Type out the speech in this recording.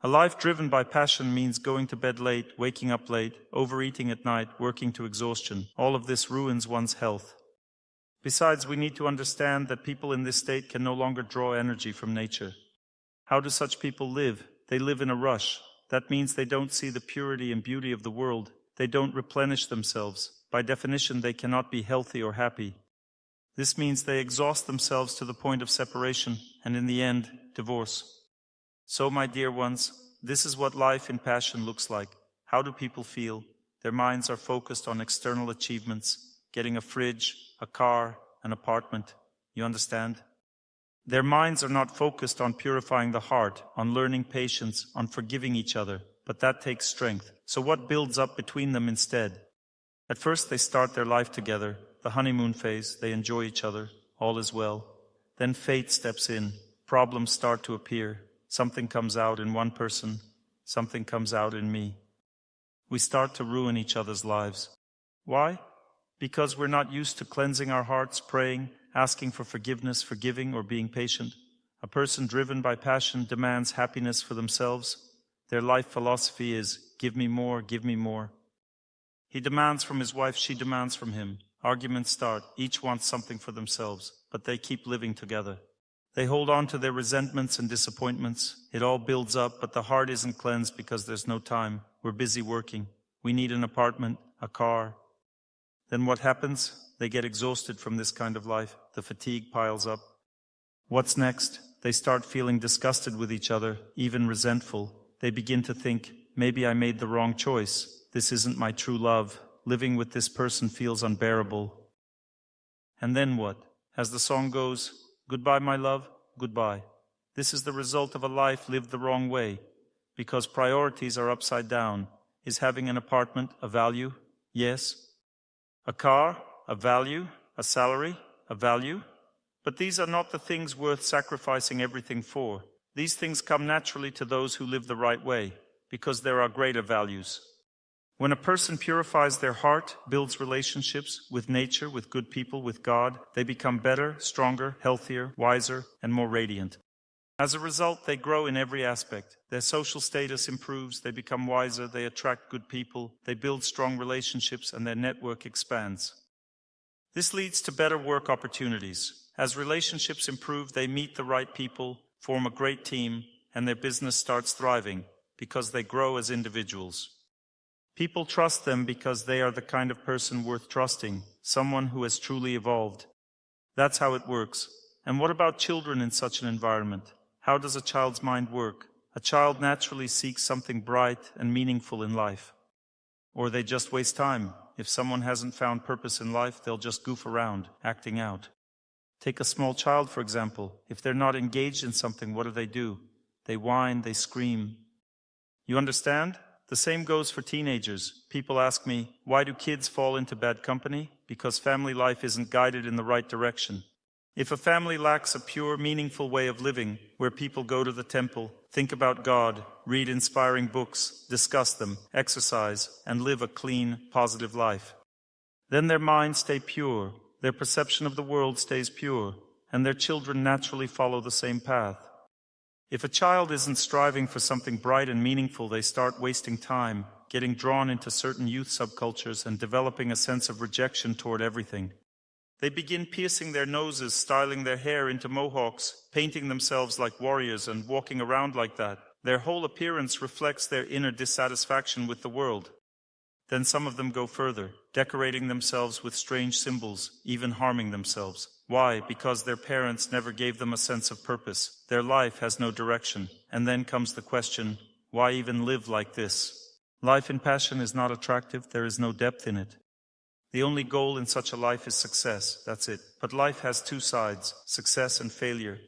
A life driven by passion means going to bed late, waking up late, overeating at night, working to exhaustion. All of this ruins one's health. Besides, we need to understand that people in this state can no longer draw energy from nature. How do such people live? They live in a rush. That means they don't see the purity and beauty of the world. They don't replenish themselves. By definition, they cannot be healthy or happy. This means they exhaust themselves to the point of separation, and in the end, divorce. So, my dear ones, this is what life in passion looks like. How do people feel? Their minds are focused on external achievements, getting a fridge, a car, an apartment. You understand? Their minds are not focused on purifying the heart, on learning patience, on forgiving each other. But that takes strength. So what builds up between them instead? At first they start their life together, the honeymoon phase, they enjoy each other, all is well. Then fate steps in, problems start to appear. Something comes out in one person, something comes out in me. We start to ruin each other's lives. Why? Because we're not used to cleansing our hearts, praying, asking for forgiveness, forgiving, or being patient. A person driven by passion demands happiness for themselves. Their life philosophy is, give me more, give me more. He demands from his wife, she demands from him. Arguments start, each wants something for themselves, but they keep living together. They hold on to their resentments and disappointments. It all builds up, but the heart isn't cleansed because there's no time. We're busy working. We need an apartment, a car. Then what happens? They get exhausted from this kind of life. The fatigue piles up. What's next? They start feeling disgusted with each other, even resentful. They begin to think, maybe I made the wrong choice. This isn't my true love. Living with this person feels unbearable. And then what? As the song goes, goodbye, my love, goodbye. This is the result of a life lived the wrong way, because priorities are upside down. Is having an apartment a value? Yes. A car, a value, a salary, a value. But these are not the things worth sacrificing everything for. These things come naturally to those who live the right way, because there are greater values. When a person purifies their heart, builds relationships with nature, with good people, with God, they become better, stronger, healthier, wiser, and more radiant. As a result, they grow in every aspect. Their social status improves, they become wiser, they attract good people, they build strong relationships, and their network expands. This leads to better work opportunities. As relationships improve, they meet the right people, form a great team, and their business starts thriving because they grow as individuals. People trust them because they are the kind of person worth trusting, someone who has truly evolved. That's how it works. And what about children in such an environment? How does a child's mind work? A child naturally seeks something bright and meaningful in life. Or they just waste time. If someone hasn't found purpose in life, they'll just goof around, acting out. Take a small child, for example. If they're not engaged in something, what do? They whine, they scream. You understand? The same goes for teenagers. People ask me, why do kids fall into bad company? Because family life isn't guided in the right direction. If a family lacks a pure, meaningful way of living, where people go to the temple, think about God, read inspiring books, discuss them, exercise, and live a clean, positive life, then their minds stay pure, their perception of the world stays pure, and their children naturally follow the same path. If a child isn't striving for something bright and meaningful, they start wasting time, getting drawn into certain youth subcultures and developing a sense of rejection toward everything. They begin piercing their noses, styling their hair into mohawks, painting themselves like warriors and walking around like that. Their whole appearance reflects their inner dissatisfaction with the world. Then some of them go further, decorating themselves with strange symbols, even harming themselves. Why? Because their parents never gave them a sense of purpose. Their life has no direction. And then comes the question, why even live like this? Life in passion is not attractive, there is no depth in it. The only goal in such a life is success, that's it. But life has two sides, success and failure.